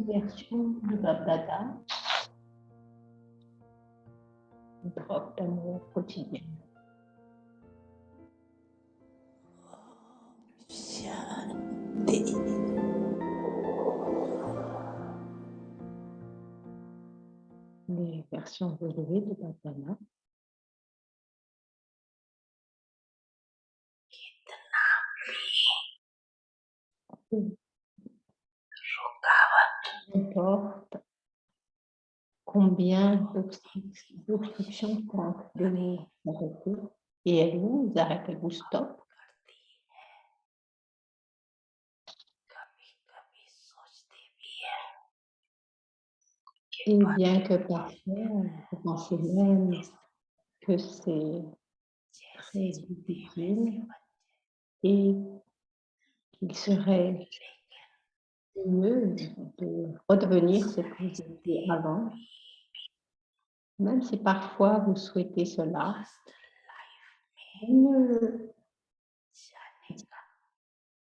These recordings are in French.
version de Babdada, une drogue d'amour quotidien. Shanti. Les versions relevées de Babdada. Importe combien d'obstructions tentent de vous arrêter et elles vous arrêtent, elles vous stoppent. Et bien que parfois vous pensez même que c'est très difficile et qu'il serait mieux de redevenir ce que vous étiez avant, même si parfois vous souhaitez cela, vous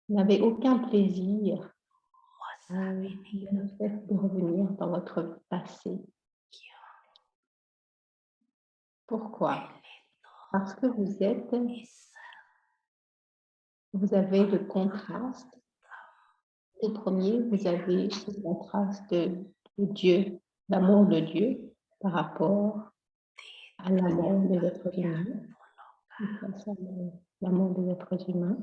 n'avez aucun plaisir le fait de revenir dans votre passé. Pourquoi? Parce que vous avez le contraste. Au premier, vous avez le contraste de Dieu, l'amour de Dieu par rapport à l'amour des êtres humains, l'amour des êtres humains.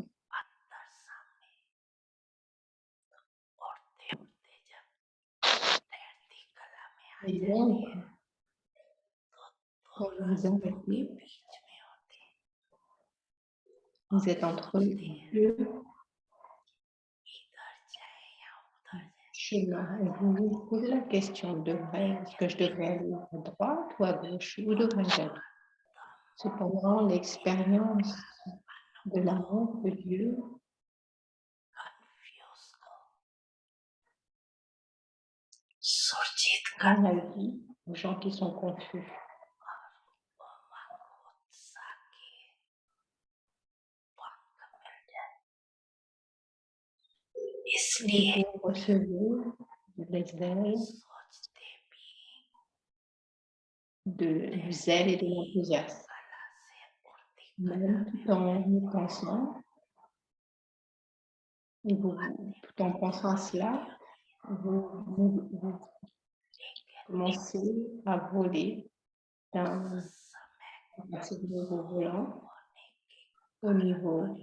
Et donc, quand vous arrêtez, vous êtes entre deux chemins. Et vous vous posez la question, est-ce que je devrais aller à droite ou à gauche? Où devrais-je être? Cependant, l'expérience de l'amour de Dieu rend la vie aux gens qui sont confus. Et vous recevez les ailes du zèle et de l'enthousiasme. Même tout en pensant à cela, vous commencez à voler d'un niveau volant au niveau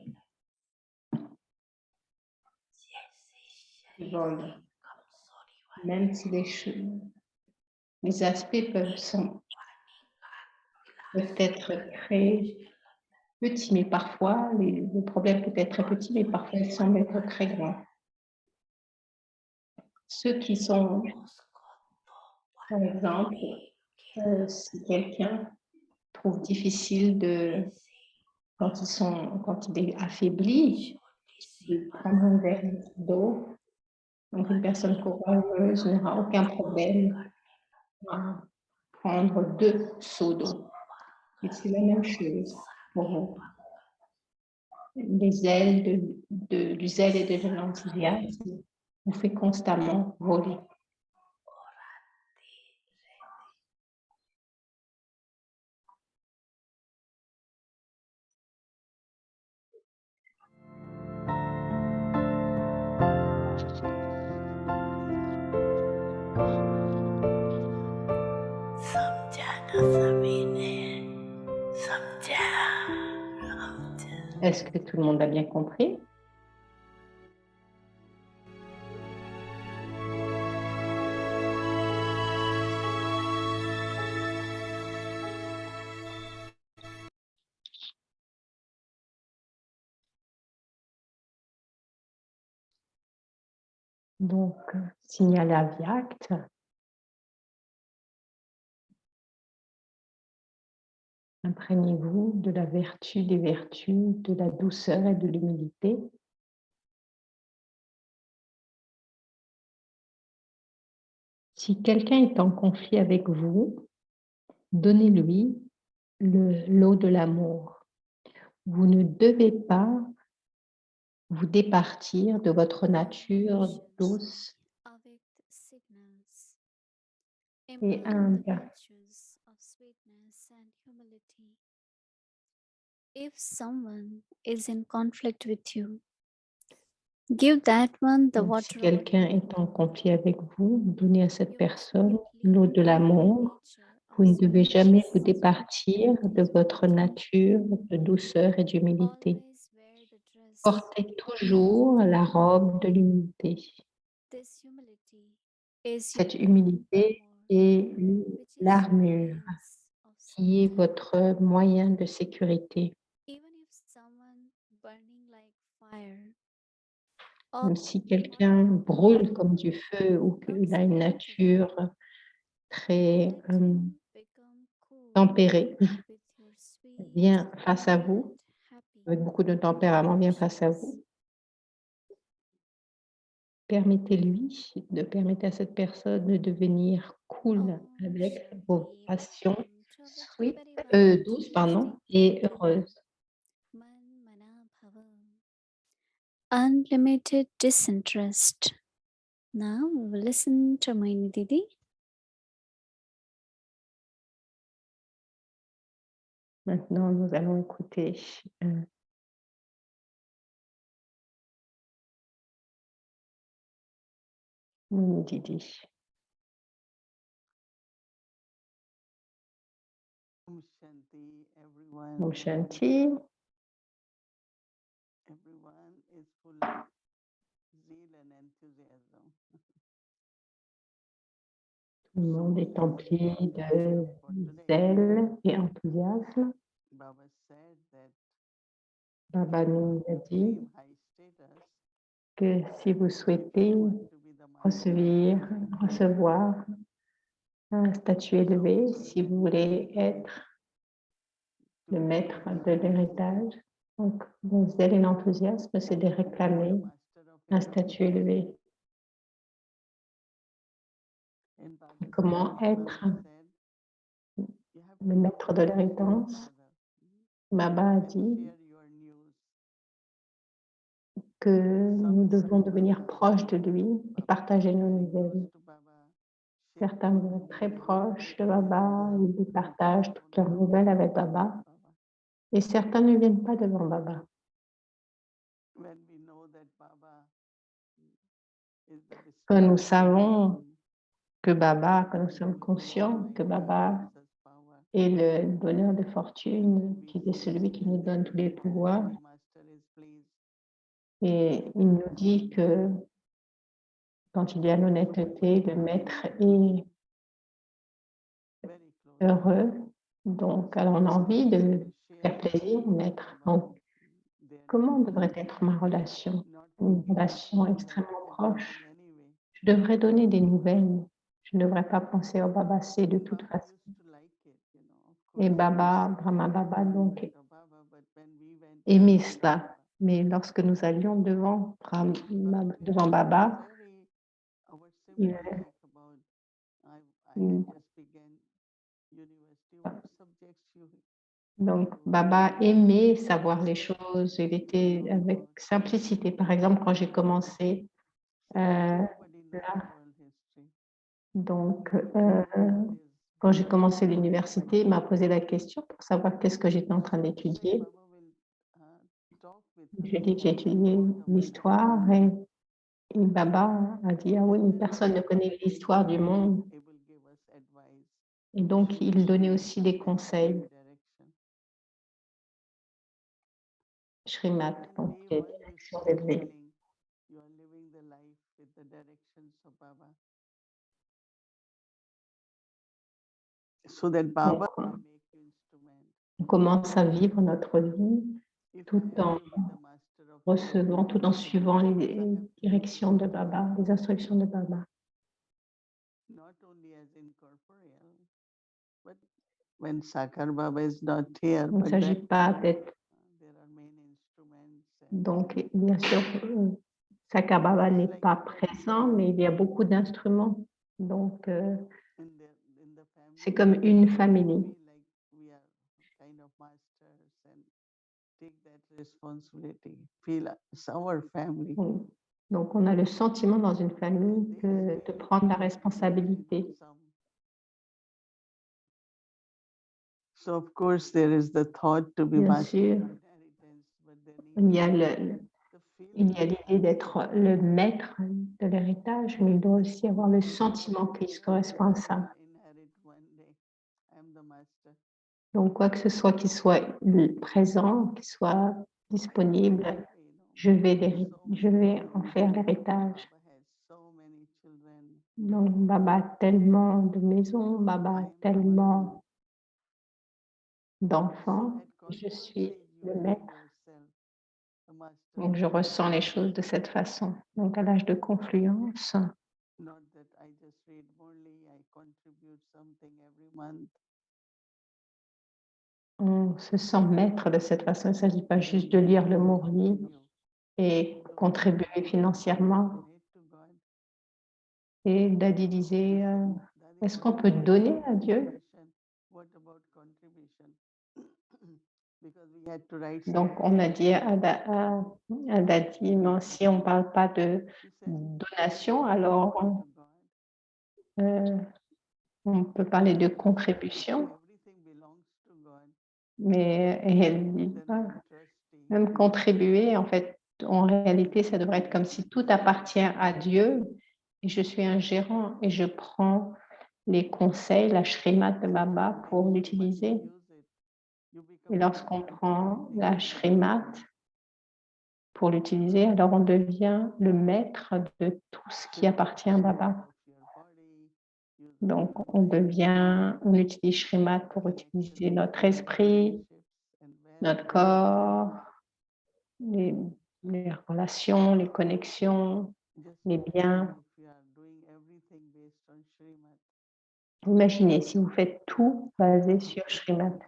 du vol. Même si les aspects peuvent être très petits, mais parfois, le problème peut être très petit, mais parfois ils semblent être très grands. Ceux qui sont, par exemple, si quelqu'un trouve difficile quand il est affaibli, de prendre un verre d'eau. Donc, une personne courageuse n'aura aucun problème à prendre 2 seaux d'eau. Et c'est la même chose pour vous. Les ailes du zèle et de l'enthousiasme vous fait constamment voler. Est-ce que tout le monde a bien compris? Donc, signal Avyakt. Imprégnez-vous de la vertu des vertus, de la douceur et de l'humilité. Si quelqu'un est en conflit avec vous, donnez-lui l'eau de l'amour. Vous ne devez pas vous départir de votre nature douce et Embody the humble. virtues of sweetness and humility. If someone is in conflict with you, give that one the Donc, si water of quelqu'un love. est en conflit avec vous, donnez à cette You must personne not l'eau leave de the very l'amour. nature of Vous ne devez jamais vous sweetness départir and de votre humility. nature de douceur et d'humilité. Always wear the dress Portez of toujours la humility. robe de l'humilité. This humility is Cette your humilité armor, est which is your l'armure means of qui est safety. votre moyen de sécurité. Even if someone burning like fire or Même si hot quelqu'un like brûle lava comme du feu ou qu'il comes a une near to you, nature très let him become cool tempérée, with your sweet vient face à and vous, happy avec beaucoup de tempérament, vient face à actions. vous. Permettez à cette personne de devenir cool Om avec vos Shanti passions Bhavam Travati douces, Parivati et Stiti heureuses. Man Mana Bhavam. Unlimited disinterest. Now we will listen to Moini Didi. Maintenant, nous allons écouter Mouni Didi. Om Shanti, everyone. Om Shanti. Everyone is full of zeal and enthusiasm. Tout le monde est empli de For today, zèle et enthousiasme. Baba said that Baba nous a dit achieve high status, que si vous souhaitez you want to be the master. recevoir un statut élevé, si vous voulez être le maître de l'héritage, donc le zèle et l'enthousiasme, c'est de réclamer un statut élevé. In Baba Comment speech, être Baba said, you have to le be maître de close to your l'héritage? father Baba a and dit share your news. que nous Some devons are devenir close proches de to lui et Baba, partager nos very nouvelles. close to Baba, share Certains all vont the être très news, proches de and Baba, some ils partagent don't toutes leurs come nouvelles avec before Baba, Baba. et certains ne viennent pas devant Baba. When we know that Baba is the Quand nous bestower of savons wisdom, que Baba, quand nous and sommes who conscients que almighty Baba gives us power, est le donneur de then fortune, we qu'il est say celui qui nous that donne tous les pouvoirs, my master is pleased. et il nous dit que quand il y a l'honnêteté, le maître est Very close. heureux. Donc, alors on a envie de faire plaisir au maître. Donc, comment devrait être ma relation? Une relation extrêmement proche. Je devrais donner des nouvelles. Je ne devrais pas penser au Baba, c'est de toute façon. Et Baba, Brahma Baba, donc, aimait cela. Mais lorsque nous allions devant Baba, il- il- donc Baba aimait savoir les choses. Il était avec simplicité. Par exemple, quand j'ai commencé là, donc quand j'ai commencé l'université, il m'a posé la question pour savoir qu'est-ce que j'étais en train d'étudier. J'ai dit que j'ai étudié l'histoire et Baba a dit, ah oui, mais personne ne connaît l'histoire du monde. Et donc, il donnait aussi des conseils. Srimad, donc les directions élevées. So that Baba Donc, will make you instrument. on commence à vivre notre vie If I tout have en to be the master of recevant, tout en suivant les I have to directions de Baba, les instructions de Baba. not only as incorporeal, but when Sakar Baba is not here, Il ne but s'agit then pas d'être. there are many instruments. Donc, bien sûr, Sakar Baba n'est pas présent, mais il y a beaucoup d'instruments. Donc, In the family, c'est comme une famille. feel like we are kind of masters and take that responsibility. Feel it's our family. Donc, on a le sentiment dans une famille de prendre la responsabilité. So of course there is the thought to be Bien master sûr, of inheritance, but there il needs y a to be le- the il feeling y a l'idée d'être le maître de l'héritage, mais il doit aussi avoir le sentiment qui se correspond à ça. inherit one day. I'm the master. Donc, quoi que ce soit qui soit présent, qui soit disponible, je vais en faire l'héritage. Baba has so many children. Donc, Baba a tellement de maisons, Baba a tellement d'enfants, je suis le maître. Donc, je ressens les choses de cette façon. Donc, à l'âge de confluence, Not that I just read only, I contribute something every month. on se sent maître de cette façon. Il ne s'agit pas juste de lire le Mourli et contribuer financièrement. Et Dadi disait, est-ce qu'on peut donner à Dieu? What about contribution? Because we had to write Donc, on a dit à Dadi, mais si on ne parle pas de donation, alors on peut parler de contribution. everything belongs to God. Mais elle dit, même contribuer, en fait, en réalité, ça devrait être comme si tout appartient à Dieu et je suis un gérant et je prends les conseils, la shrimat de Baba pour l'utiliser. Et lorsqu'on prend la shrimat pour l'utiliser, alors on devient le maître de tout ce qui appartient à Baba. Donc, on utilise shrimat pour utiliser notre esprit, notre corps, les relations, les connexions, les biens. Imaginez si vous faites tout basé sur Shrimad.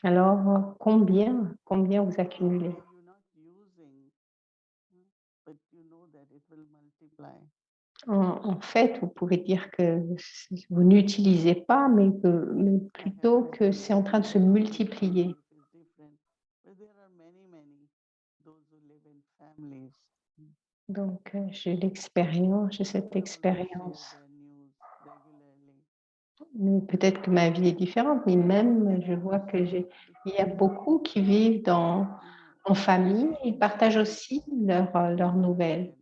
Alors, combien vous accumulez? En fait, vous pouvez dire que vous n'utilisez pas, mais plutôt que c'est en train de se multiplier. Donc, j'ai cette expérience. Mais peut-être que ma vie est différente, mais même, je vois il y a beaucoup qui vivent en famille, ils partagent aussi leurs nouvelles.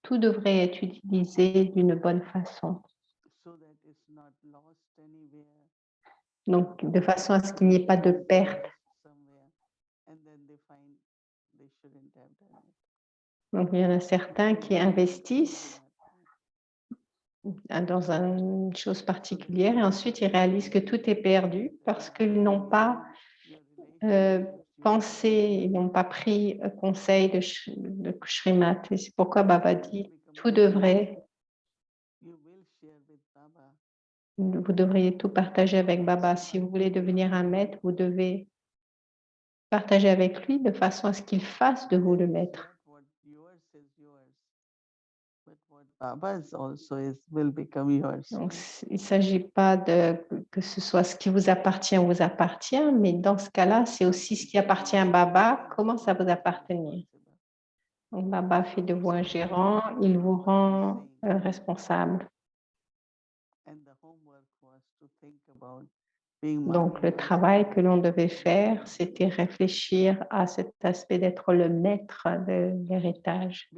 Tout devrait être utilisé d'une bonne façon. Donc, de façon à ce qu'il n'y ait pas de perte. Donc, il y en a certains qui investissent dans une chose particulière et ensuite ils réalisent que tout est perdu parce qu'ils n'ont pas pensé, ils n'ont pas pris conseil de Shrimat. Et c'est pourquoi Baba dit, vous devriez tout partager avec Baba. Si vous voulez devenir un maître, vous devez partager avec lui de façon à ce qu'il fasse de vous le maître. Donc, il ne s'agit pas que ce soit ce qui vous appartient, mais dans ce cas-là, c'est aussi ce qui appartient à Baba, commence à vous appartenir. Donc, Baba fait de vous un gérant, il vous rend responsable. Donc, le travail que l'on devait faire, c'était réfléchir à cet aspect d'être le maître de l'héritage.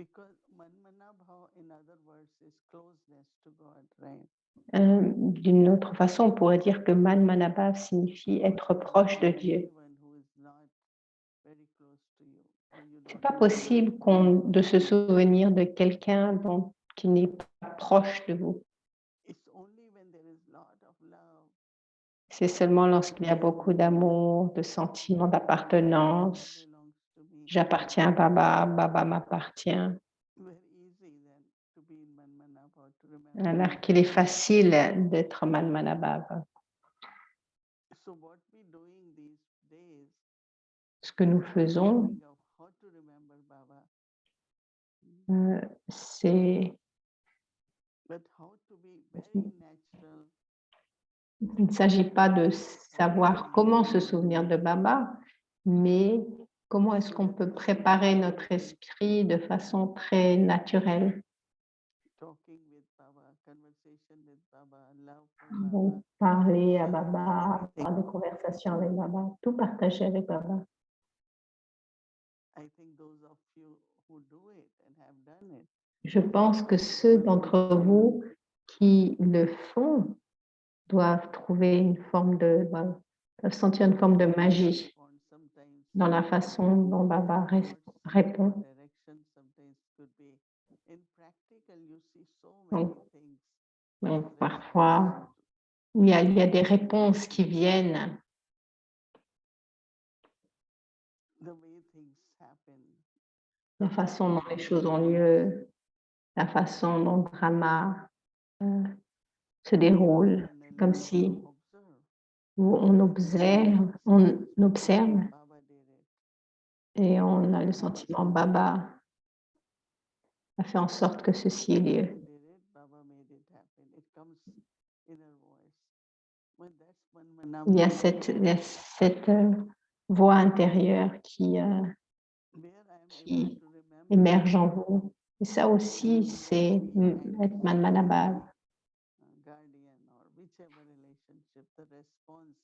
D'une autre façon, on pourrait dire que Man Manabhav signifie être proche de Dieu. Ce n'est pas possible de se souvenir de quelqu'un qui n'est pas proche de vous. C'est seulement lorsqu'il y a beaucoup d'amour, de sentiments d'appartenance. J'appartiens à Baba, Baba m'appartient. Alors qu'il est facile d'être Man Manabhav. Ce que nous faisons, c'est... Il ne s'agit pas de savoir comment se souvenir de Baba, mais comment est-ce qu'on peut préparer notre esprit de façon très naturelle. Baba, love for Donc, Baba. parler à share Baba, everything. avoir des conversations avec Baba, tout partager avec Baba. I think those of you who do it and have done it, Je pense que ceux d'entre vous qui le font doivent trouver une forme doivent sentir une forme de magie respond sometimes dans la façon dont Baba words répond. direction sometimes could be in practical you see so Donc, many things. Donc, parfois, il y a des réponses qui viennent, The way things happen. la façon dont les choses ont lieu, la façon dont le drama se déroule, comme si Observe. on observe Baba did it. et on a le sentiment Baba a fait en sorte que ceci ait lieu. Did it, Baba made it happen. It comes inner voice. When that's when Il y a cette voix intérieure qui where I am qui able to remember émerge en vous. Et ça aussi, c'est être Manmanabhav. guardian or whichever relationship, the response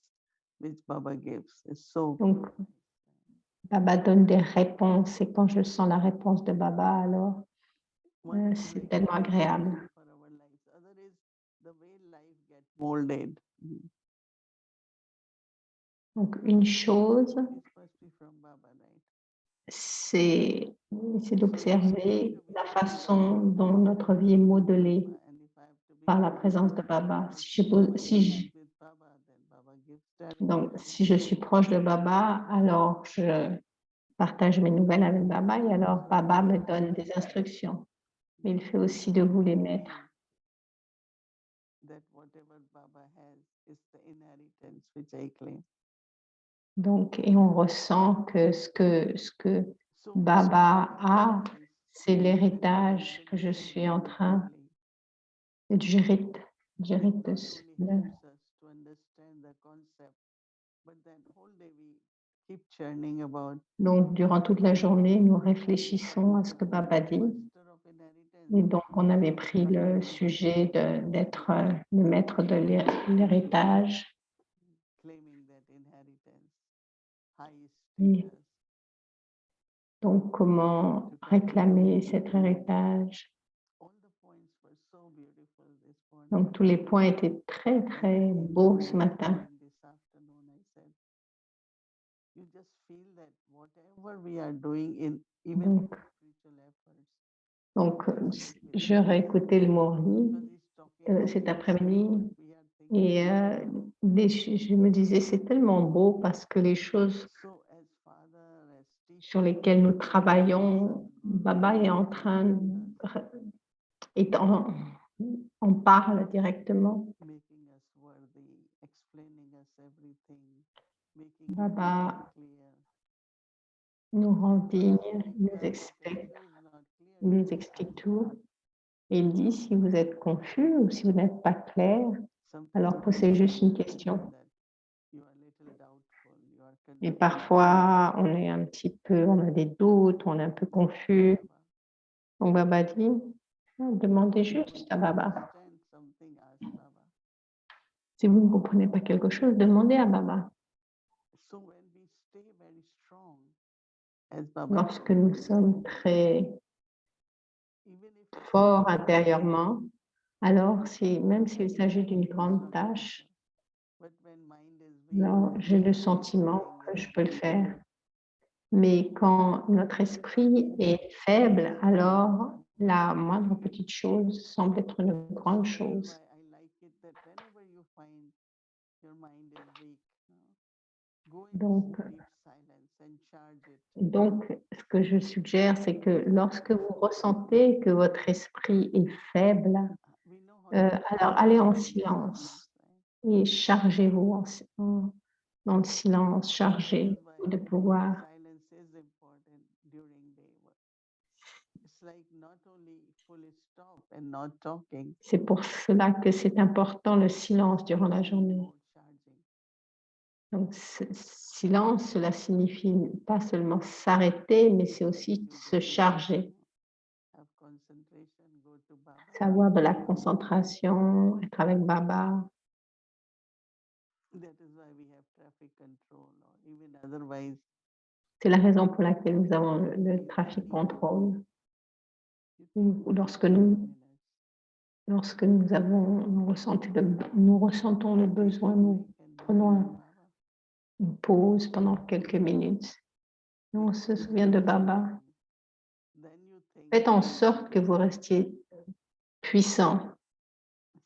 which Baba gives is so Donc, Baba donne des réponses et quand je sens la réponse de Baba, alors c'est tellement agréable. for our lives. Other is the way life gets molded. Donc, une chose, This must be from Baba, right? c'est d'observer la façon dont notre vie est modelée And if I have to be par la présence de Baba. with Baba, then Baba gives that. Donc, si je suis proche de Baba, alors je partage mes nouvelles avec Baba et alors Baba me donne des instructions. Mais il fait aussi de vous les maîtres. That whatever Baba has is the inheritance which I claim. Donc, et on ressent que ce que So Baba a, is c'est l'héritage que je suis en train de j'hérite not only de helps us to understand the concept, but that whole day we keep churning about Donc, durant toute la journée, nous réfléchissons à ce que Baba dit. master of inheritance. Et donc, on avait pris le sujet d'être le maître de l'héritage. Claiming that inheritance, high Oui. status. Donc, comment réclamer cet héritage? All the points were so beautiful this morning. Donc, tous les points étaient très, très beaux ce matin. This afternoon, I said, you just feel that whatever we are doing in even spiritual efforts. Donc, je réécoutais le Mordi cet après-midi et je me disais, c'est tellement beau parce que les choses sur lesquelles nous travaillons, Baba est en train, on parle directement. Baba nous rend dignes, nous explique tout. Et il dit, si vous êtes confus ou si vous n'êtes pas clair, alors posez juste une question. Et parfois, on est un petit peu, on a des doutes, on est un peu confus. Donc Baba dit, demandez juste à Baba. Si vous ne comprenez pas quelque chose, demandez à Baba. Lorsque nous sommes très forts intérieurement, alors même s'il s'agit d'une grande tâche, alors j'ai le sentiment que je peux le faire. Mais quand notre esprit est faible, alors la moindre petite chose semble être une grande chose. Donc, ce que je suggère, c'est que lorsque vous ressentez que votre esprit est faible, alors allez en silence et chargez-vous dans le silence, chargez-vous de pouvoir. C'est pour cela que c'est important le silence durant la journée. Donc, silence, cela signifie pas seulement s'arrêter, mais c'est aussi se charger. C'est avoir de la concentration, être avec Baba. That is why we have traffic control, or even otherwise. C'est la raison pour laquelle nous avons le trafic control. You Ou take lorsque 5 nous, minutes. lorsque nous ressentons le besoin, nous prenons une pause pendant quelques minutes. Et on se souvient de Baba. Then you think, Faites en sorte que vous restiez puissant.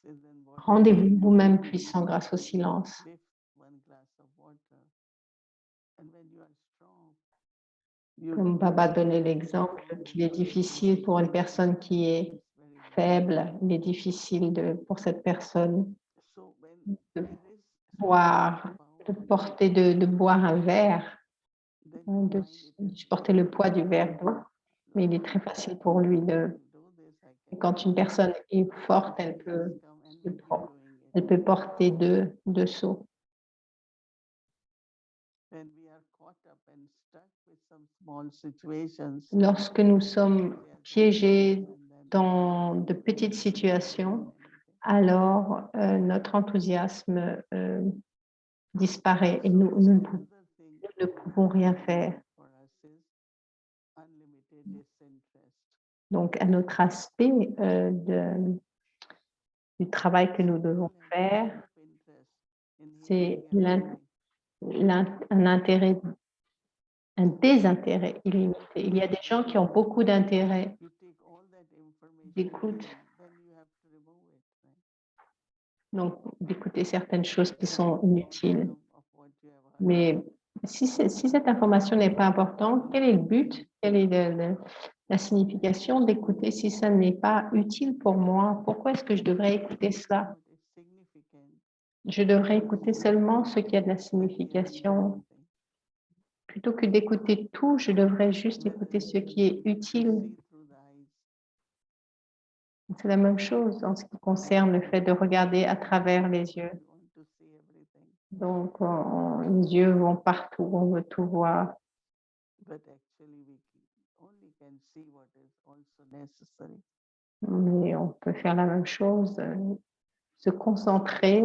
says, then what Rendez-vous vous-même puissant grâce au silence. lift one glass of water. And when you are strong, you Comme Baba donnait l'exemple qu'il est difficile pour une personne qui est faible, il est difficile pour cette personne So when de there is so boire, much de power, de boire un verre, then hein, you de find it is supporter le poids du verre d'eau. Mais il est like, très facile pour lui do this, I can quand une personne est forte, elle just peut, come and we keep doing it. elle peut porter deux seaux. When we are caught up and stuck with some small situations, Lorsque nous sommes they are just piégés and then dans de petites situations, alors notre enthousiasme disparaît et nous ne another thing pouvons rien faire. for us is unlimited disinterest. Donc, un autre aspect du travail que nous devons faire, c'est un intérêt, un désintérêt illimité. Il y a des gens qui ont beaucoup d'intérêt, You take all that information d'écoute, in, then you have to remove it, right? donc d'écouter certaines choses qui sont inutiles. Of what you have heard. Mais si cette information n'est pas importante, quel est le but? Quelle est la signification d'écouter si ça n'est pas utile pour moi? Pourquoi est-ce que je devrais écouter cela? What is significant, Je devrais écouter seulement ce qui a de la signification. Plutôt que d'écouter tout, je devrais juste écouter ce qui est utile. see through the eyes. C'est la même chose en ce qui concerne le fait de regarder à travers les yeux. We want to see everything, Donc, les yeux vont partout, on veut tout voir. but actually we only can see what is also necessary. Mais on peut faire la même chose, se concentrer,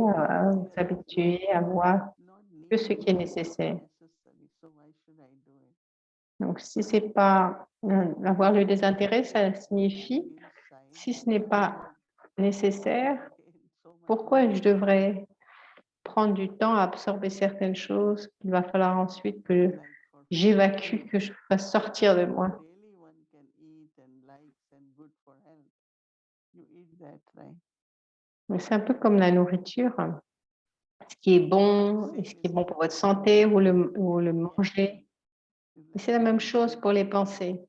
s'habituer à voir Not que need ce qui est nécessaire. necessary, so why should I do it? Donc, si c'est pas avoir le désintérêt, ça signifie, Inside, si ce n'est pas nécessaire, again, so much pourquoi je devrais prendre du temps à absorber certaines choses qu'il va falloir ensuite que like for j'évacue, que je fasse sortir de moi. really one can eat and likes and good for health. You eat that, right? Mais c'est un peu comme la nourriture. Ce qui est bon et ce qui est bon pour votre santé, vous le mangez. Et c'est la même chose pour les pensées.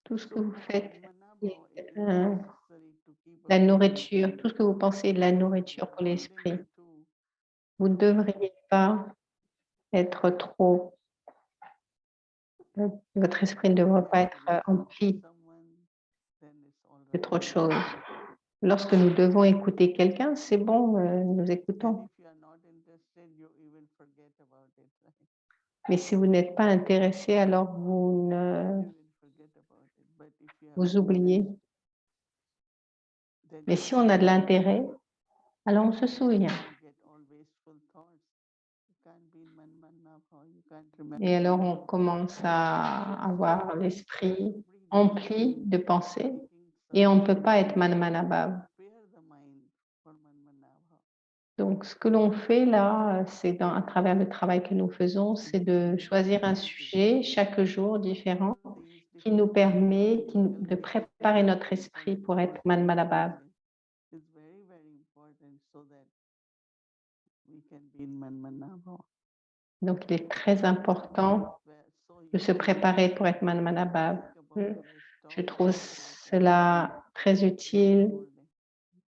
Tout ce que vous faites est la nourriture, tout ce que vous pensez est de la nourriture pour l'esprit. Vous ne devriez pas être trop, votre esprit ne devrait pas être empli de trop de choses. Lorsque nous devons écouter quelqu'un, c'est bon, nous écoutons. Mais si vous n'êtes pas intéressé, alors vous oubliez. Mais si on a de l'intérêt, alors on se souvient. Et alors on commence à avoir l'esprit empli de pensées et on ne peut pas être manmanabhav. Donc ce que l'on fait là, c'est à travers le travail que nous faisons, c'est de choisir un sujet chaque jour différent qui nous permet de préparer notre esprit pour être manmanabhav. Donc, il est très important de se préparer pour être manmanabhav. Je trouve cela très utile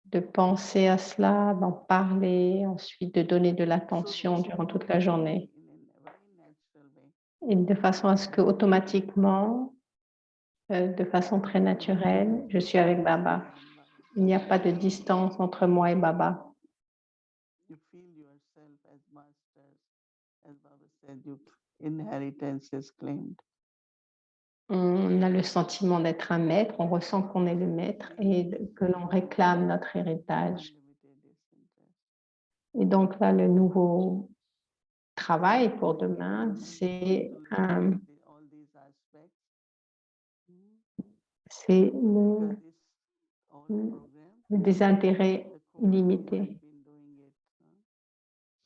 de penser à cela, d'en parler, ensuite de donner de l'attention durant toute la journée. Et de façon à ce que automatiquement, de façon très naturelle, je suis avec Baba. Il n'y a pas de distance entre moi et Baba. You feel yourself as masters, as Baba said, your inheritance is claimed. on a le sentiment d'être un maître, on ressent qu'on est le maître et que l'on réclame notre héritage. unlimited disinterest. Et donc là, le nouveau travail pour demain, To c'est look at all these aspects. le Because this all Mm. program, désintérêt the Kumari illimité. has been doing it.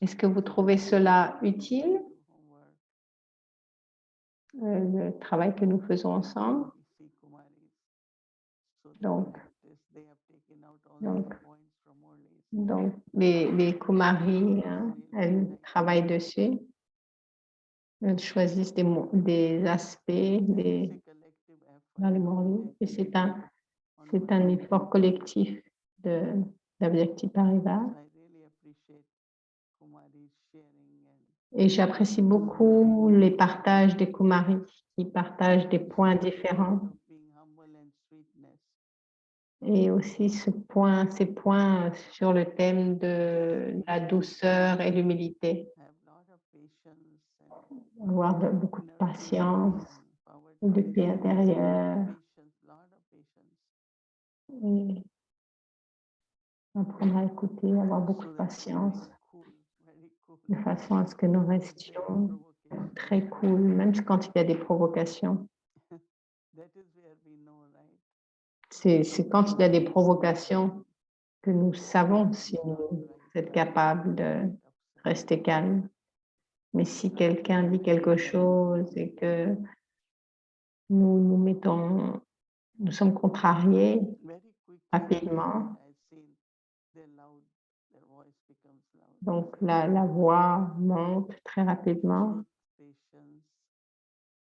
Est-ce que vous trouvez cela utile, Do homework. le travail que nous faisons ensemble? We see Kumaris. So they Donc, practice, they have taken out all donc, these points from Murli's. donc les Kumaris, hein, elles travaillent dessus. Elles choisissent des aspects It's a collective dans effort. les Morlis. Et c'est un effort collectif d'Avyakti Paribas. So I really appreciate Kumari's sharing and Et j'apprécie beaucoup les partages des Kumaris qui partagent des points différents. of being humble and sweetness. Et aussi ces points sur le thème de la douceur et l'humilité. Have a lot of patience and Avoir beaucoup de inner patience peace and power et de paix intérieure. patience, lot of patience. Et apprendre à écouter, avoir beaucoup So de that we remain patience, cool, very cool. de façon à ce que nous Even there are restions provocations. très cool, même quand il y a des provocations. That is where we know, right? C'est quand il y a des provocations que nous savons si nous êtes capable de rester calme. Mais si quelqu'un dit quelque chose et que nous sommes contrariés Very quickly, rapidement, I've seen they're loud, their voice becomes loud. donc la voix monte très rapidement. Truth, patience,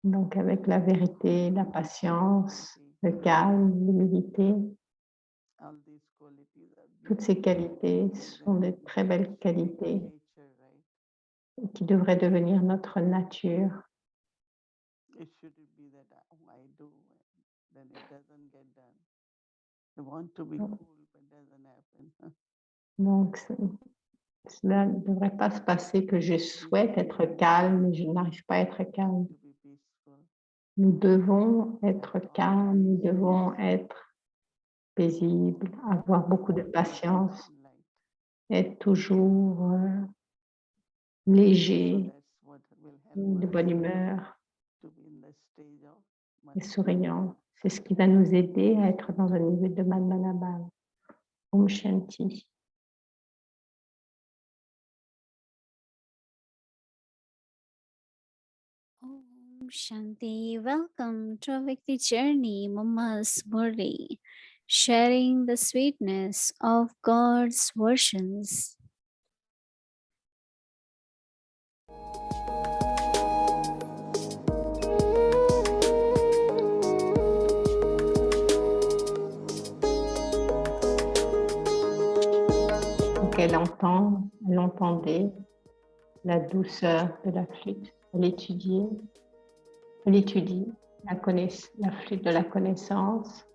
Donc avec la vérité, la patience, le calme, l'humilité, all these qualities are toutes ces qualités sont de très belles qualités nature, right? qui devraient devenir notre nature. It shouldn't be that I do, then it doesn't get done. I want to be Non. cool, but doesn't happen. Donc cela ne devrait pas se passer que je souhaite être calme, mais je n'arrive pas à être calme. To be peaceful. Nous devons être calmes, nous devons être paisibles, avoir beaucoup de patience, Light. être toujours léger, So that's what will help de us bonne humeur to be in the stage of et souriant. C'est ce qui va nous aider à être dans un niveau de Manmanabhava. Om Shanti. Om Shanti. Welcome to Vikti Journey, Mama's Murli, sharing the sweetness of God's versions. Donc elle entendait la douceur de la flûte. Elle étudie la flûte de la connaissance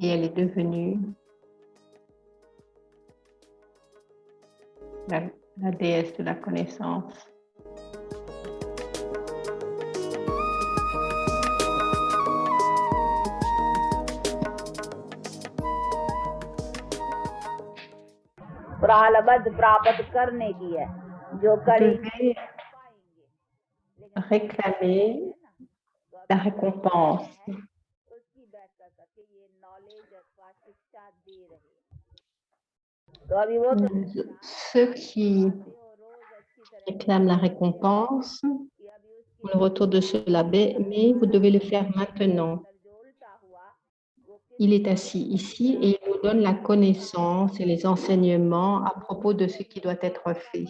et elle est devenue la déesse de la connaissance. प्रालब्ध प्राप्त करने की है जो Vous कड़ी devez réclamer la récompense. उसकी व्याख्या करके ये नॉलेज अथवा शिक्षा दे रहे हैं। तो अभी वो तो Ceux qui रोज अच्छी तरह réclament la récompense कि अभी उसकी pour le retour de cela, mais vous devez le faire maintenant. जो उल्टा हुआ वो Il est assis ici et il nous donne la connaissance et les enseignements à propos de ce qui doit être fait.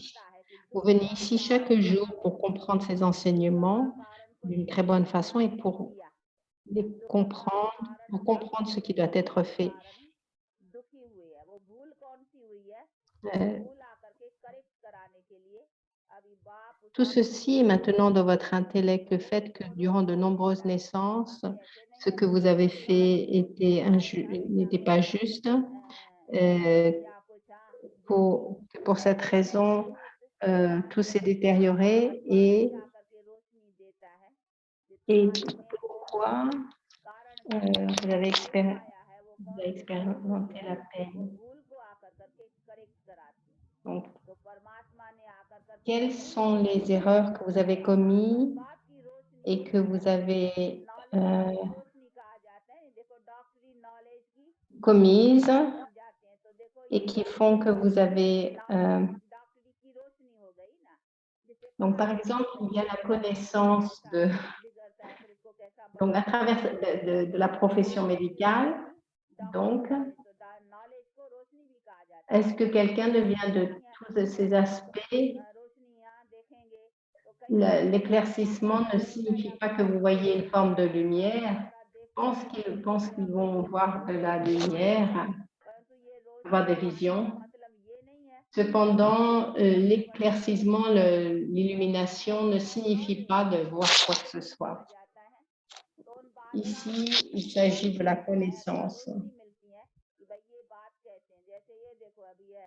Vous venez ici chaque jour pour comprendre ces enseignements d'une très bonne façon et pour les comprendre, pour comprendre ce qui doit être fait. दुखी हुए है वो भूल कौन सी हुई है Euh, भूल आकर के करेक्ट कराने के लिए अभी बाप Tout ceci est maintenant dans votre intellect, le fait que durant de nombreuses naissances, ce que vous avez fait n'était pas juste. Pour cette raison, tout s'est détérioré et Et दिमाग में वो pourquoi कारण vous avez आया है वो vous कौन avez सी expérimenté है la वो peine? भूल को आकर करके करेक्ट कराती है Donc, तो परमात्मा ने आकर करके quelles भूल sont les erreurs que vous avez commises बात की रोशनी et que vous avez knowledge की रोशनी कहा जाता है देखो डॉक्टरी नॉलेज की commises बन जाते हैं तो देखो ये et qui font que vous avez... डॉक्टरी की रोशनी हो गई ना जिससे donc, पता par चल exemple, जाता है il y a la कि connaissance कैसा de... बिगड़ता है फिर इसको कैसा Donc, à travers de la profession médicale, donc, knowledge को रोशनी भी कहा जाता है est-ce que quelqu'un devient de tous ces aspects? रोशनी यहाँ देखेंगे तो कई L'éclaircissement ne signifie pas que vous voyez une forme de lumière. Pensent qu'ils vont voir de la lumière, परंतु ये रोशनी avoir des का visions. मतलब ये नहीं है Cependant, l'éclaircissement, l'illumination ne signifie pas de voir quoi que ce soit. जाता है तो उन बात Ici, il s'agit de la connaissance. रोशनी मिलती है कि भाई ये बात कैसे है जैसे ये देखो अभी है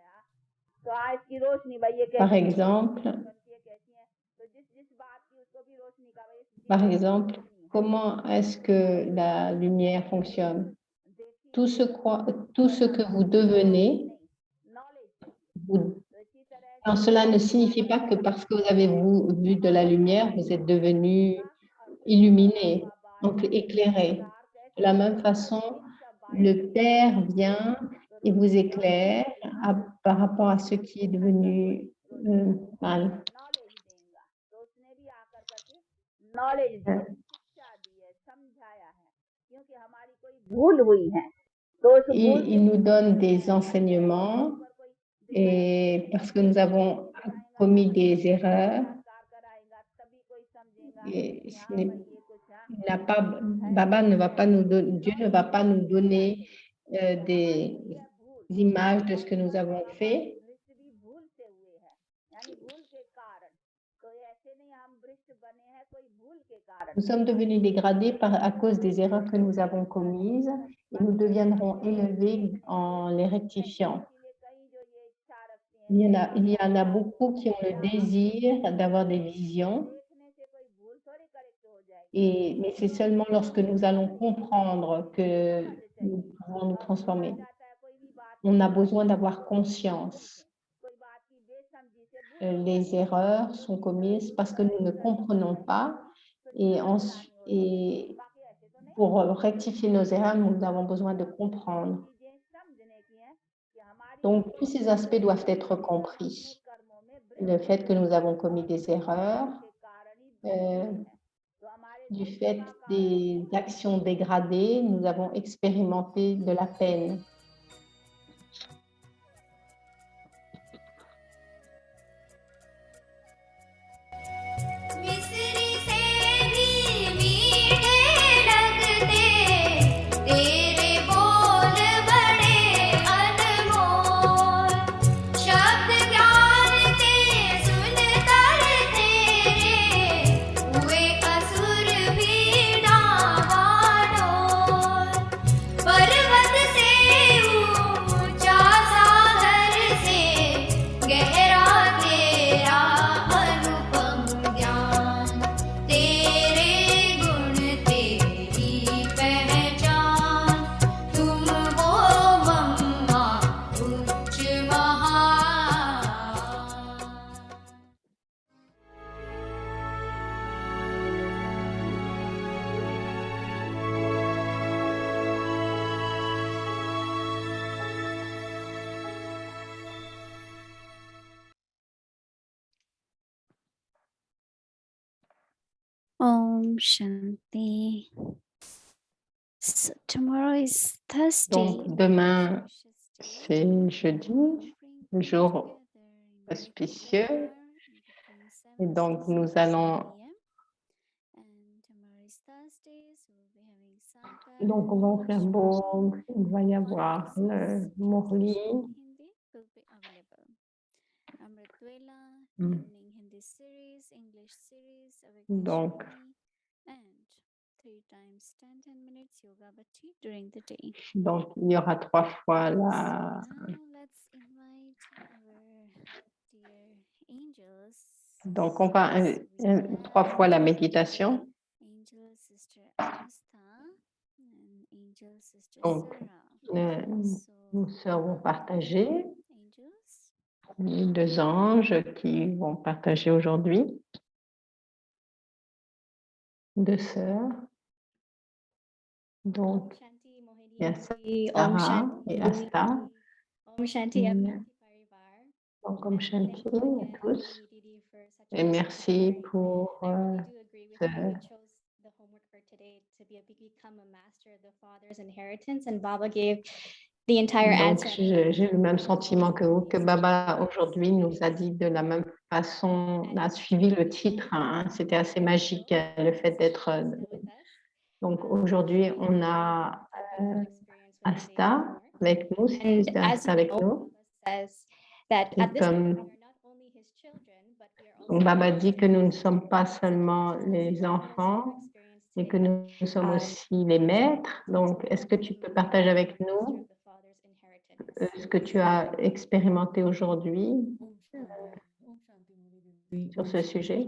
तो आज की रोशनी भाई ये Par कैसी exemple, बनती है कैसी है तो जिस बात की उसको भी रोशनी का भाई par exemple, comment est-ce que la lumière fonctionne? Tout ce que vous devenez, knowledge vous- तो इसी तरह alors cela ne signifie pas que parce que vous avez vu de la lumière, vous êtes devenu illuminé, donc éclairé. De la même façon, le Père vient et vous éclaire par rapport à ce qui est devenu mal. Knowledge देगा तो उसने भी आकर करके नॉलेज दी है शिक्षा दी है समझाया है क्योंकि हमारी कोई भूल हुई है तो उस भूल Il nous donne des enseignements et parce que nous avons commis des erreurs. Et Baba ne va pas nous donner, Dieu ne va pas nous donner des images de ce que nous avons fait. Nous sommes devenus dégradés à cause des erreurs que nous avons commises et nous deviendrons élevés en les rectifiant. Il y en a beaucoup qui ont le désir d'avoir des visions, mais c'est seulement lorsque nous allons comprendre que nous pouvons nous transformer. On a besoin d'avoir conscience. Les erreurs sont commises parce que nous ne comprenons pas et pour rectifier nos erreurs, nous avons besoin de comprendre. Donc, tous ces aspects doivent être compris. Le fait que nous avons commis des erreurs, du fait des actions dégradées, nous avons expérimenté de la peine. Om Shanti. So tomorrow is Thursday. Donc, demain, c'est jeudi, le jour auspicieux. Et donc, nous allons... Donc, on va faire beau, il va y avoir le Morli. Donc, il y aura 3 fois la... Donc, on va 3 fois la méditation. Asta and Angel Sister Donc, Sarah. nos So, sœurs vont partager, angels. les 2 anges qui vont partager aujourd'hui. 2 sœurs. Donc, Shanti, Mohini, il y a Aunty, Om Sarah Shanti, et Mohini, Asta. Aunty, Om Shanti, everyone, Parivar. Donc, comme And Shanti thank you à again, tous. Mohini Didi, for such Et a merci sharing. pour I really do agree with ce, you. We chose the homework for today to become a master of the Father's inheritance, and Baba gave the entire Donc, answer. j'ai le même sentiment que vous, que Baba aujourd'hui nous a dit de la même façon, a suivi le titre. Hein. C'était assez magique le fait d'être. Donc, aujourd'hui, on a Asta avec nous, And Sister as Asta you avec know, nous. Baba says that Et at this point, comme we are not only his children, but we are also Baba dit que nous ne sommes pas seulement les enfants, mais que nous sommes aussi les maîtres. Donc, est-ce que tu peux partager avec nous ce que tu as expérimenté aujourd'hui sur ce sujet?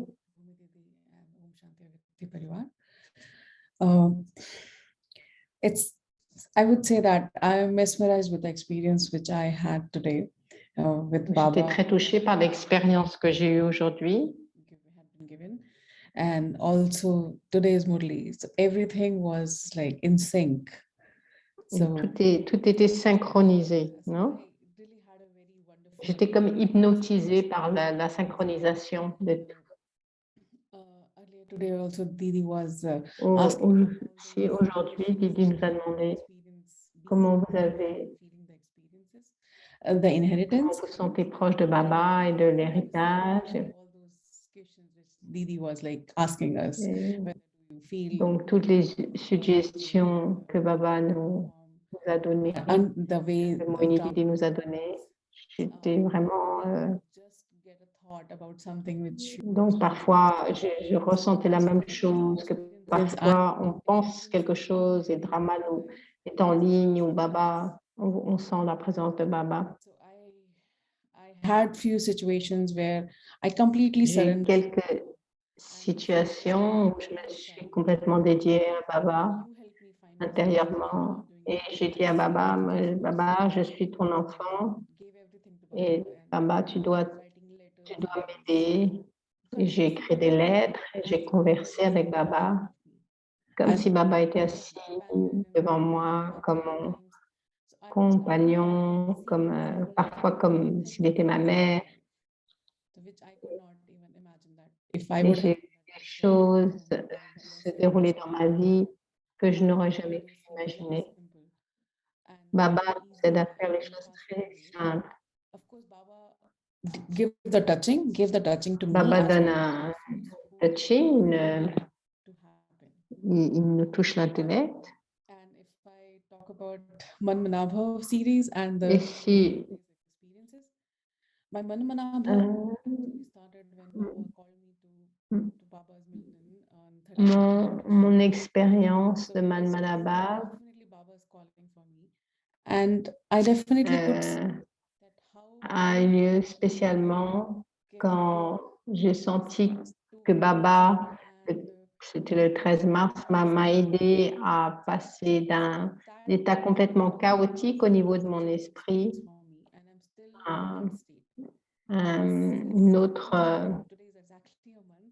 I would say that I'm mesmerized with the experience which I had today with J'étais Baba. très touchée par l'expérience que j'ai eue aujourd'hui. And also today's Murli, so everything was like in sync. So Tout était synchronisé, non? J'étais comme hypnotisée par la synchronisation de tout. Earlier today also Didi was Si aujourd'hui, Didi nous a demandé comment vous avez, the comment inheritance. vous sentez proche de Baba et de l'héritage. All those questions which Didi was like asking us. Whether do you feel Donc, toutes les suggestions que Baba nous a données, and the way que Mohini Didi nous a données, j'étais vraiment... just get a thought about something which donc, parfois, je ressentais la même chose, que parfois, on pense quelque chose et Drama nous est en ligne ou Baba, on sent la présence de Baba. so I had few situations where I completely J'ai eu surrendered. quelques situations où je me suis complètement dédiée à Baba intérieurement et j'ai dit à Baba, Baba, je suis ton enfant et Baba, tu dois m'aider. Et j'ai écrit des lettres, et j'ai conversé avec Baba, comme si Baba était assis devant moi, comme mon compagnon, comme, parfois comme s'il était ma mère. Which I could not even imagine that if I Et would j'ai vu des choses se dérouler dans ma vie que je n'aurais jamais pu imaginer. Baba nous aide à faire les choses très simples. Of course, Baba give the touching to Baba me. donne un touching, To happen. il nous touche l'intellect. And if I talk about Manmanabha series and the Et si experiences, my Manmanabha started when Baba called me to Baba's Milton on 13th. mon expérience de So Manmanabha definitely Baba's calling for me. And I definitely could see that how a eu lieu spécialement quand j'ai senti que Baba, c'était le 13 mars, m'a aidé à passer d'un état complètement chaotique au niveau de mon esprit à une autre.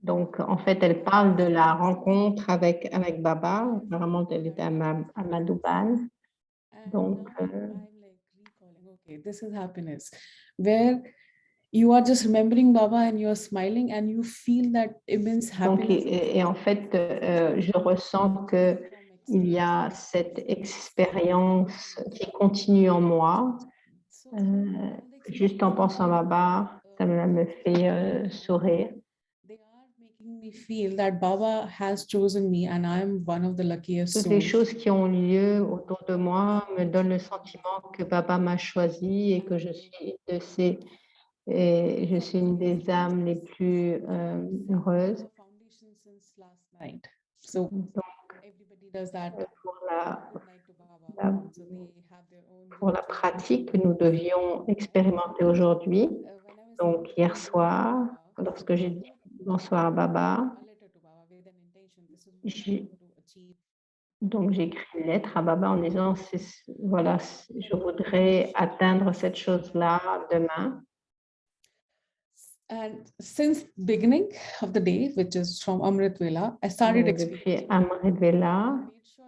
Donc, en fait, elle parle de la rencontre avec Baba. Vraiment, elle était à Madhuban. Donc, okay, this is happiness, where you are just remembering Baba and you are smiling and you feel that immense donc happiness. et en fait, je ressens que il y a cette expérience qui continue en moi. Juste en pensant à Baba, ça me fait sourire. They are making me feel that Baba has chosen me and I am one of the luckiest Toutes les souls. choses qui ont lieu autour de moi me donnent le sentiment que Baba m'a choisi et que je suis une des âmes les plus heureuses. Foundation since last night. So everybody does that. Pour Good night to Baba. la- So they have their own pour la pratique que nous devions expérimenter aujourd'hui. when I was Donc, hier soir, lorsque j'ai dit bonsoir à Baba, a letter to Baba with an intention, this is what I j'ai want to achieve Donc, j'ai écrit une lettre à Baba en disant, voilà, je voudrais atteindre cette chose-là demain. And since beginning of the day, which is from Amrit Vela, I started Donc, depuis Amrit Vela,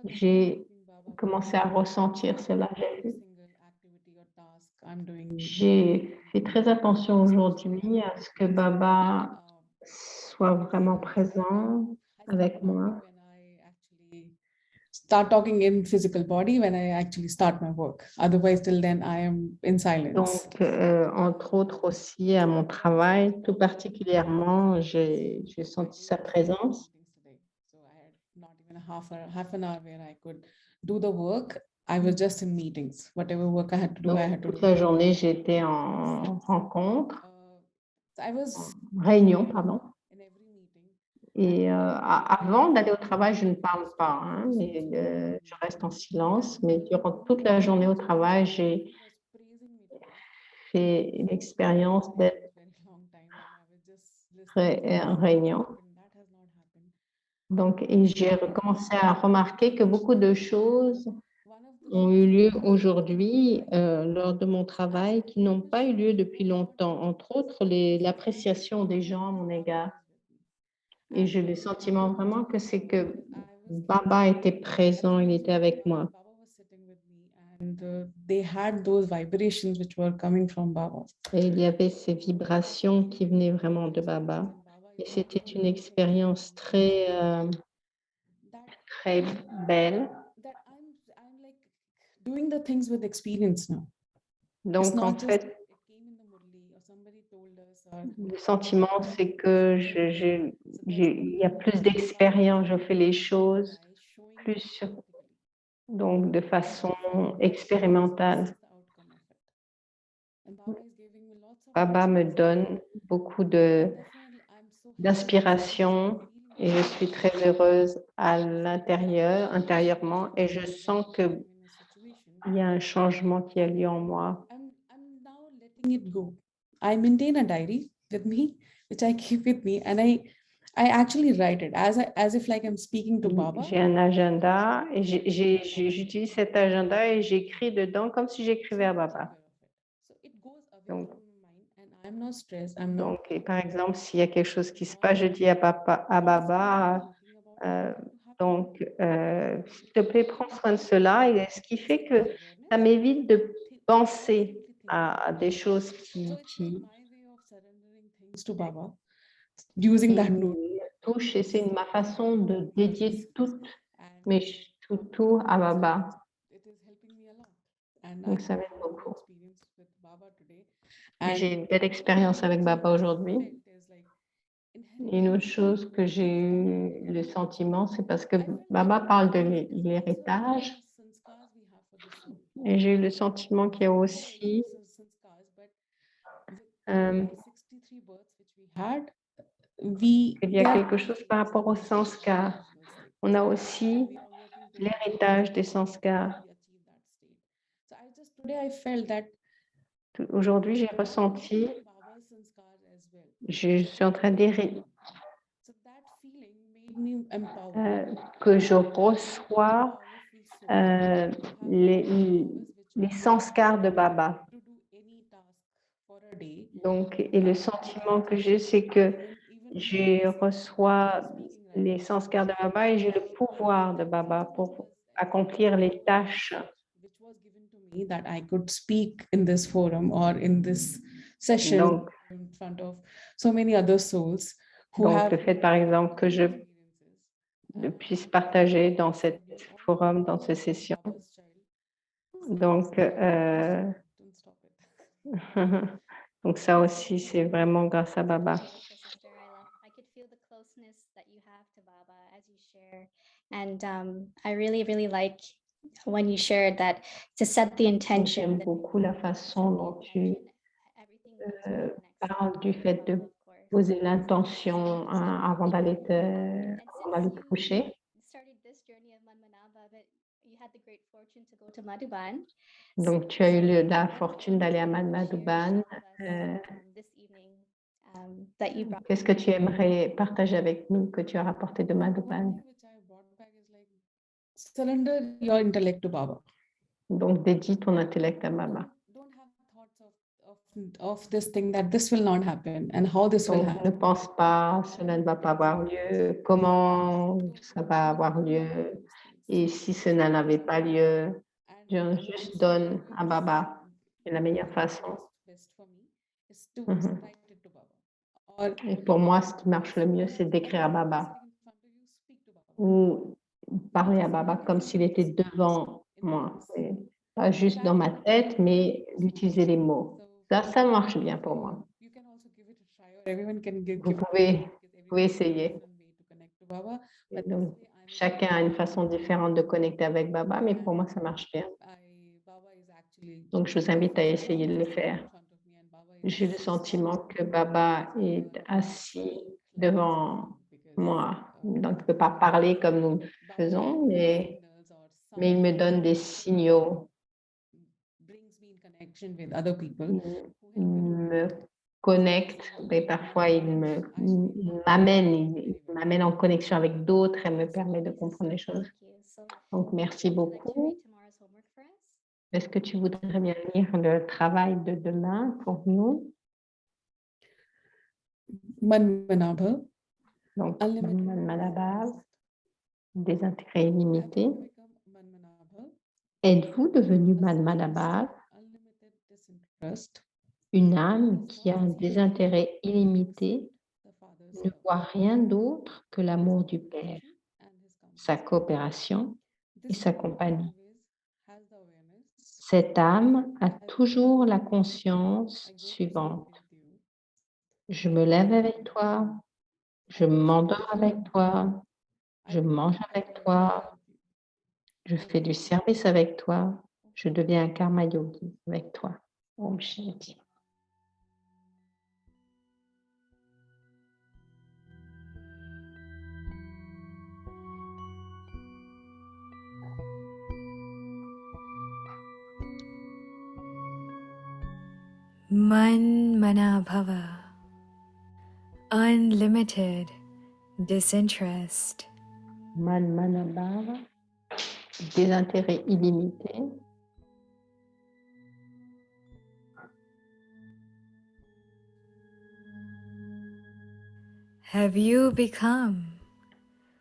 j'ai commencé à ressentir cela. J'ai fait très attention aujourd'hui à ce que Baba soit vraiment présent avec moi. Start talking in physical body when I actually start my work. Otherwise, till then, I am in silence. Donc, entre autres aussi à mon travail, tout particulièrement, j'ai senti sa présence. So I had not even half an hour where I could do the work. I was just in meetings. Whatever work I had to do, I had Donc, to toute do. la journée, j'étais en rencontre, So I was réunion, pardon. in every meeting. Et avant d'aller au travail, je ne parle pas, hein, mais je reste en silence. Mais durant toute la journée au travail, j'ai fait l'expérience d'être en réunion. Donc, et j'ai recommencé à remarquer que beaucoup de choses ont eu lieu aujourd'hui lors de mon travail qui n'ont pas eu lieu depuis longtemps. Entre autres, l'appréciation des gens à mon égard. Et j'ai le sentiment vraiment que c'est que Baba était présent, il était avec moi. And they had those vibrations which were coming from Baba. Et il y avait ces vibrations qui venaient vraiment de Baba. Et c'était une expérience très, très belle. That I'm like doing the things with experience now. It's Donc, en not just fait, it came in the Murli or somebody told us or le sentiment, c'est que il y a plus d'expérience, je fais les choses plus, donc de façon expérimentale. Baba me donne beaucoup d'inspiration et je suis très heureuse à l'intérieur, intérieurement, et je sens qu'il y a un changement qui a lieu en moi. I'm now letting it go. I maintain a diary with me, which I keep with me, and I actually write it as if like I'm speaking to Baba. J'ai un agenda et j'utilise cet agenda et j'écris dedans comme si j'écrivais à Baba. So it goes away Donc, from my mind, and I'm not stressed. I'm not. donc, et par exemple, s'il y a quelque chose qui se passe, je dis à Baba, donc, s'il te plaît, prends soin de cela. Et ce qui fait que ça m'évite de penser à des choses qui To Baba, using that note. me touchent. Et c'est ma façon de dédier tout à Baba. It is helping me a lot. And Donc, I ça m'aide had beaucoup. experience with Baba today. J'ai une belle expérience avec Baba aujourd'hui. Et une autre chose que j'ai eu le sentiment, c'est parce que Baba parle de l'héritage. Et j'ai eu le sentiment qu'il y a aussi il y a quelque chose par rapport au sanskar. On a aussi l'héritage des sanskars. Aujourd'hui, j'ai ressenti, je suis en train d'hériter, que je reçois les sanskars de Baba. Donc, et le sentiment que j'ai, c'est que je reçois les sanskars de Baba et j'ai le pouvoir de Baba pour accomplir les tâches. That I could speak in this forum or in this session Donc, in front of so many other souls who donc have le fait, par exemple, que je puisse partager dans cet forum, dans cette session. Donc, donc ça aussi, c'est vraiment grâce à Baba. I could feel the closeness that you have to Baba as you share. And I really, really like when you shared that to set the intention. J'aime beaucoup la façon dont tu parles du fait de poser l'intention avant d'aller te coucher. Donc, tu as eu la fortune d'aller à Madhuban. Qu'est-ce que tu aimerais partager avec nous que tu as rapporté de Madhuban? surrender your intellect to Baba. Donc, dédie ton intellect à Baba. Don't have thoughts of this thing that this will not happen and how this will Donc, ne happen. pense pas, cela ne va pas avoir lieu, comment ça va avoir lieu, et si cela n'avait pas lieu, je juste donne à Baba. C'est la meilleure façon. Best for me is to Mhm. write it to Baba. Or Et pour moi, ce qui marche le mieux, c'est d'écrire à Baba sitting in front of you, speak to Baba. ou parler à Baba comme s'il était devant moi. Et pas juste dans ma tête, mais d'utiliser les mots. Ça marche bien pour moi. You can also give it a try, or everyone can give Vous it a pouvez, try, because everyone pouvez has a essayer. different way to connect to Baba. Et But donc, this way I'm chacun a une façon différente de connecter avec Baba, mais pour moi, ça marche bien. Baba is actually Donc, je vous invite à essayer de le faire. in front of me and Baba is J'ai le sentiment que Baba est assis devant moi. Donc, il ne peut pas parler comme nous le faisons, mais il me donne des signaux, brings me in connection with other people il me connecte, et parfois il m'amène en connexion avec d'autres et me permet de comprendre les choses. Thank you. So, Donc, merci would you like to beaucoup. read tomorrow's homework for us? Est-ce que tu voudrais bien lire le travail de demain pour nous? Manmanabha, Donc, unlimited Manmanabha, désintégré illimité. Have you become Manmanabha? Êtes-vous devenu Manmanabha, Unlimited disinterest, une âme qui a un désintérêt illimité, the Father's ne love, voit rien d'autre que l'amour du Père, and his sa compassion. coopération et This sa soul compagnie? always has the awareness. Cette âme a toujours la conscience I go to sleep suivante. with you. Je me lève avec toi, je m'endors avec toi, je mange avec toi, je fais du service avec toi, je deviens un karma yogi avec toi. Om Shanti. Manmanabhava, unlimited disinterest. Manmanabhava, désintérêt illimité. Have you become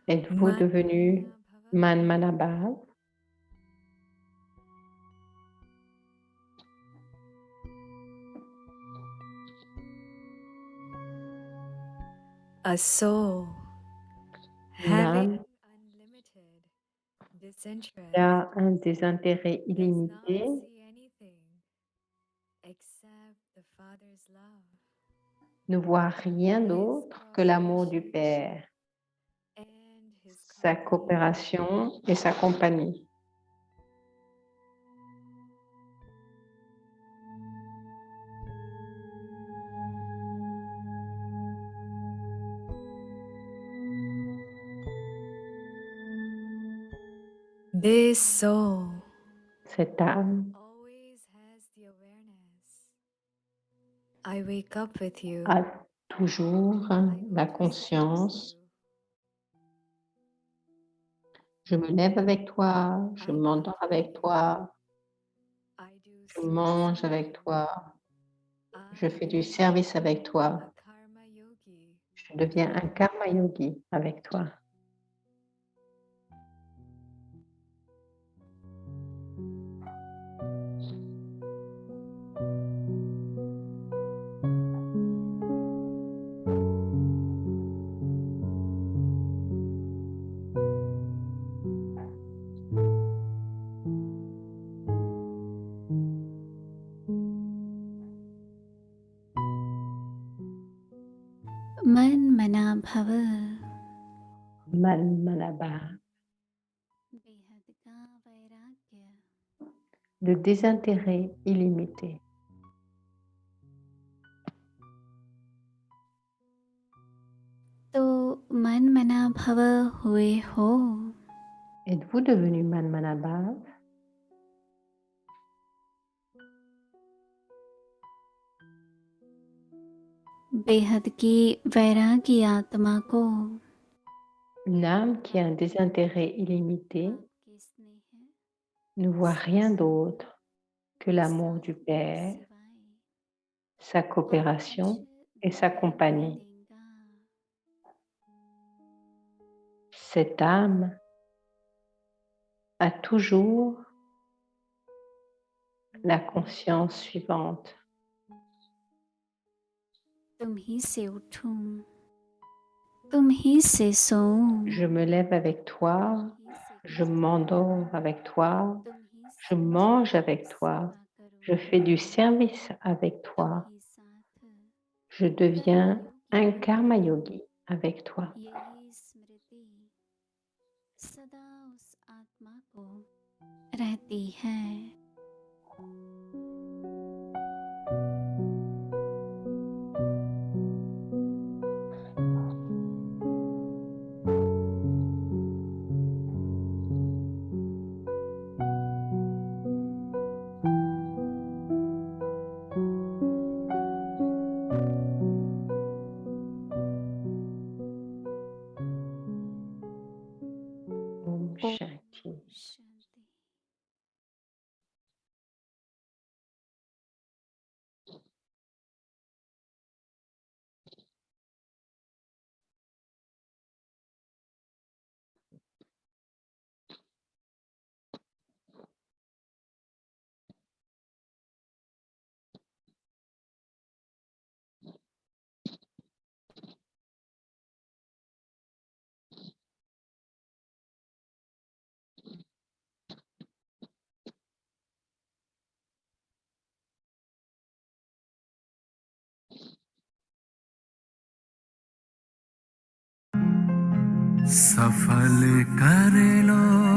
Êtes-vous devenu Manmanabhava? a soul Une having âme unlimited disinterest? qui a un désintérêt Does not illimité, see anything except the Father's love ne voit rien d'autre que l'amour du Père, and his sa company. coopération et sa compagnie. This soul Cette âme always has the awareness. I wake up with you. a toujours I go la to sleep with conscience. you. Je me lève avec toi, je m'endors avec toi, I do je mange avec toi, je fais du service avec toi, a karma yogi. je deviens un karma yogi avec toi. Manmanabhava, Manmanabha, Behad ka vairagya. le désintérêt illimité. तो मनमनाभव हुए हो Êtes-vous devenu Manmanabha? बेहद की वैरागी आत्मा को Une âme qui a un désintérêt illimité आपके ne voit rien d'autre que l'amour du साथ Père, सिवाय sa और coopération कुछ et sa दिखाई compagnie. नहीं देगा Cette âme a toujours la conscience suivante. तुम ही से उठूं तुम ही से सोऊं Je me lève avec toi, तुम ही से je खाऊं m'endors avec toi, तुम ही je से mange जीवन avec की toi, सेवा je करूं fais du service avec तुम toi, ही साथ je deviens कर्मयोगी un बनो karma yogi avec toi. यही स्मृति सदा उस आत्मा को रहती है Om Shanti. शांति सफल कर लो